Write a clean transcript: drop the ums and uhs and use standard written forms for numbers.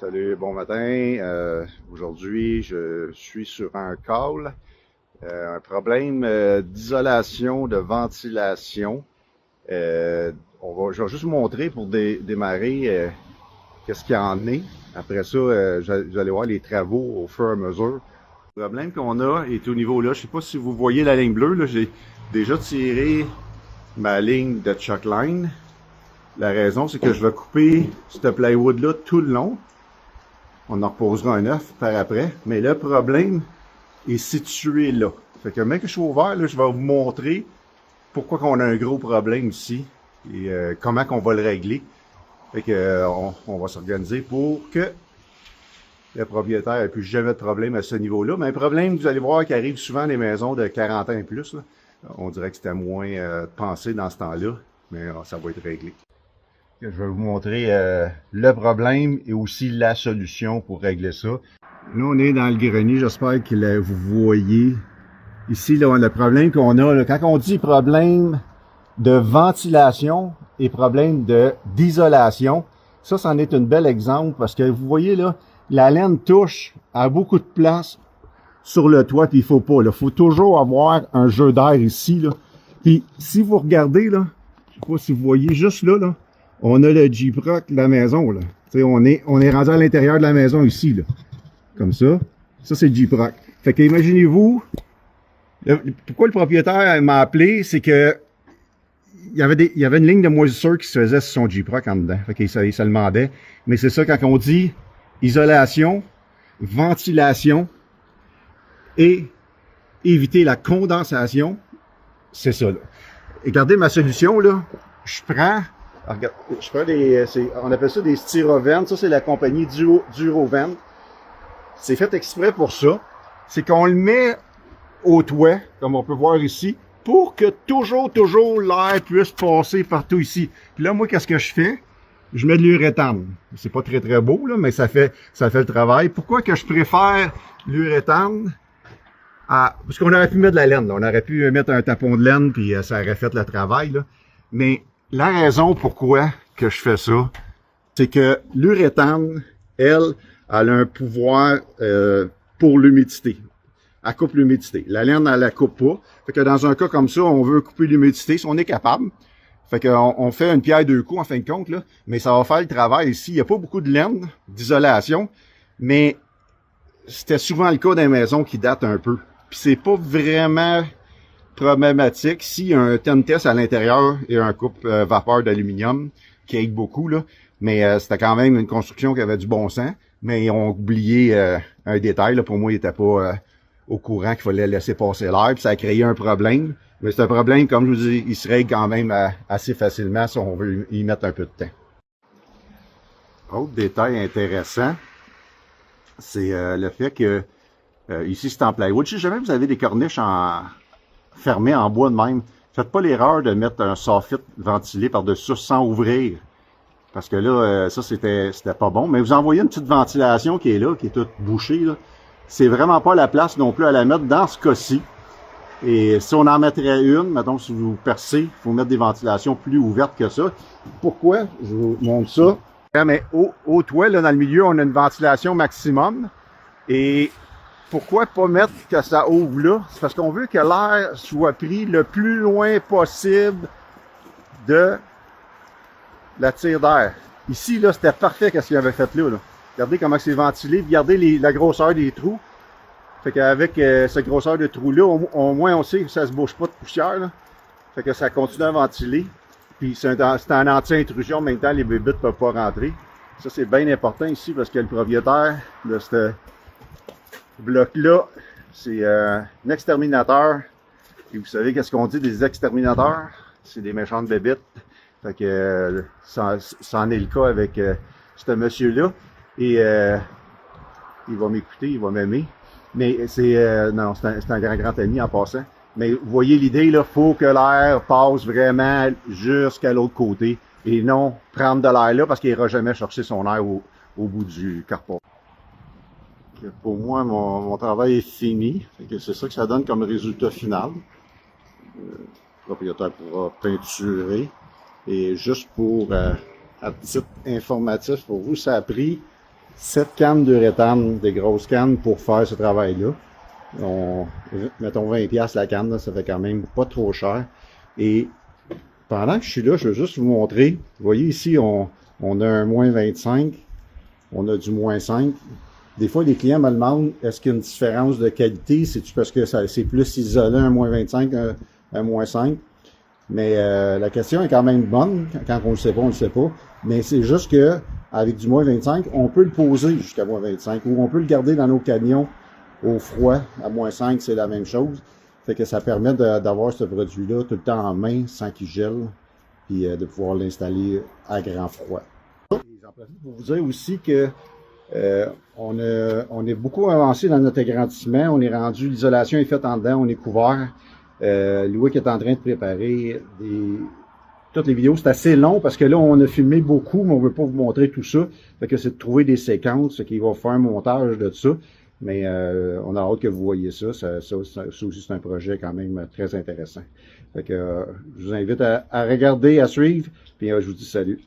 Salut, bon matin. Aujourd'hui, je suis sur un call, un problème d'isolation, de ventilation. Je vais juste vous montrer pour démarrer qu'est-ce qu'il y en est. Après ça, vous allez voir les travaux au fur et à mesure. Le problème qu'on a est au niveau là. Je sais pas si vous voyez la ligne bleue. Là, j'ai déjà tiré ma ligne de chuck line. La raison, c'est que je vais couper ce plywood-là tout le long. On en reposera un œuf par après. Mais le problème est situé là. Fait que même que je suis ouvert, là, je vais vous montrer pourquoi qu'on a un gros problème ici et comment qu'on va le régler. Fait que on va s'organiser pour que le propriétaire n'ait plus jamais de problème à ce niveau-là. Mais un problème, vous allez voir, qui arrive souvent dans les maisons de 40 ans et plus. Là. On dirait que c'était moins pensé dans ce temps-là, mais ça va être réglé. Je vais vous montrer le problème et aussi la solution pour régler ça. Là, on est dans le grenier, j'espère que vous voyez. Ici, là, le problème qu'on a, là, quand on dit problème de ventilation et problème d'isolation, ça, c'en est un bel exemple parce que vous voyez là, la laine touche à beaucoup de place sur le toit, puis il faut pas. Il faut toujours avoir un jeu d'air ici. Là. Puis si vous regardez, là, je sais pas si vous voyez juste là, on a le Gyproc de la maison. Là. On est rendu à l'intérieur de la maison ici. Là. Comme ça. Ça, c'est le Gyproc. Fait que imaginez-vous, pourquoi le propriétaire m'a appelé, c'est que il y avait une ligne de moisissure qui se faisait sur son Gyproc en dedans. Fait qu'il se le demandait. Mais c'est ça, quand on dit isolation, ventilation et éviter la condensation, c'est ça. Là. Et regardez ma solution, là. Je prends on appelle ça des styrovent. Ça, c'est la compagnie Durovent. C'est fait exprès pour ça. C'est qu'on le met au toit, comme on peut voir ici, pour que toujours l'air puisse passer partout ici. Puis là, moi, qu'est-ce que je fais? Je mets de l'uréthane. C'est pas très beau, là, mais ça fait le travail. Pourquoi que je préfère l'uréthane? Parce qu'on aurait pu mettre de la laine, là. On aurait pu mettre un tapon de laine, puis ça aurait fait le travail, là. Mais la raison pourquoi que je fais ça, c'est que l'uréthane, elle a un pouvoir pour l'humidité. Elle coupe l'humidité. La laine, elle la coupe pas. Fait que dans un cas comme ça, on veut couper l'humidité, si on est capable. Fait qu'on fait une pierre deux coups, en fin de compte, là. Mais ça va faire le travail ici. Il n'y a pas beaucoup de laine d'isolation, mais c'était souvent le cas dans les maisons qui datent un peu. Puis c'est pas vraiment problématique s'il y a un test à l'intérieur et un coupe vapeur d'aluminium qui aide beaucoup, là. Mais c'était quand même une construction qui avait du bon sens. Mais ils ont oublié un détail, là. Pour moi, il n'était pas au courant qu'il fallait laisser passer l'air. Puis ça a créé un problème. Mais c'est un problème, comme je vous dis, il se règle quand même assez facilement si on veut y mettre un peu de temps. Autre détail intéressant, c'est le fait que ici c'est en plywood. Si jamais vous avez des corniches fermées en bois de même, faites pas l'erreur de mettre un soffit ventilé par-dessus sans ouvrir. Parce que là, ça c'était pas bon. Mais vous envoyez une petite ventilation qui est là, qui est toute bouchée, là. C'est vraiment pas la place non plus à la mettre dans ce cas-ci. Et si on en mettrait une, mettons, si vous percez, il faut mettre des ventilations plus ouvertes que ça. Pourquoi? Je vous montre ça. Mais au toit, là, dans le milieu, on a une ventilation maximum. Et pourquoi pas mettre que ça ouvre là? C'est parce qu'on veut que l'air soit pris le plus loin possible de la tire d'air. Ici, là, c'était parfait qu'est-ce qu'il avait fait là. Regardez comment c'est ventilé. Regardez la grosseur des trous. Fait qu'avec cette grosseur de trou-là, au moins on sait que ça se bouge pas de poussière. Là. Fait que ça continue à ventiler. Puis c'est en anti-intrusion, en même temps, les bébites ne peuvent pas rentrer. Ça, c'est bien important ici parce que le propriétaire de ce bloc-là, c'est un exterminateur. Et vous savez qu'est-ce qu'on dit des exterminateurs? C'est des méchantes bébites. Fait que ça en est le cas avec ce monsieur-là. Et il va m'écouter, il va m'aimer. Mais c'est un grand ami en passant. Mais vous voyez l'idée, là, faut que l'air passe vraiment jusqu'à l'autre côté et non prendre de l'air là parce qu'il n'ira jamais chercher son air au bout du carport. Pour moi, mon travail est fini. C'est ça que ça donne comme résultat final. Le propriétaire pourra peinturer. Et juste pour à titre informatif pour vous, ça a pris 7 cannes d'uréthane, des grosses cannes pour faire ce travail-là. Mettons 20$ la canne, là, ça fait quand même pas trop cher. Et pendant que je suis là, je veux juste vous montrer. Vous voyez ici, on a un moins 25, on a du moins 5. Des fois, les clients me demandent, est-ce qu'il y a une différence de qualité? C'est-tu parce que c'est plus isolé un moins 25 un moins 5? Mais la question est quand même bonne. Quand on le sait pas, on le sait pas. Mais c'est juste que avec du moins 25, on peut le poser jusqu'à moins 25 ou on peut le garder dans nos camions au froid. À moins 5, c'est la même chose. Fait que ça permet d'avoir ce produit-là tout le temps en main sans qu'il gèle, puis de pouvoir l'installer à grand froid. J'en profite pour vous dire aussi que on est beaucoup avancé dans notre agrandissement. On est rendu, l'isolation est faite en dedans, on est couvert. Louis est en train de préparer toutes les vidéos. C'est assez long parce que là, on a filmé beaucoup, mais on veut pas vous montrer tout ça. Fait que c'est de trouver des séquences, qui va faire un montage de ça. Mais on a hâte que vous voyez ça. Ça aussi, c'est un projet quand même très intéressant. Fait que je vous invite à regarder, à suivre. Puis je vous dis salut.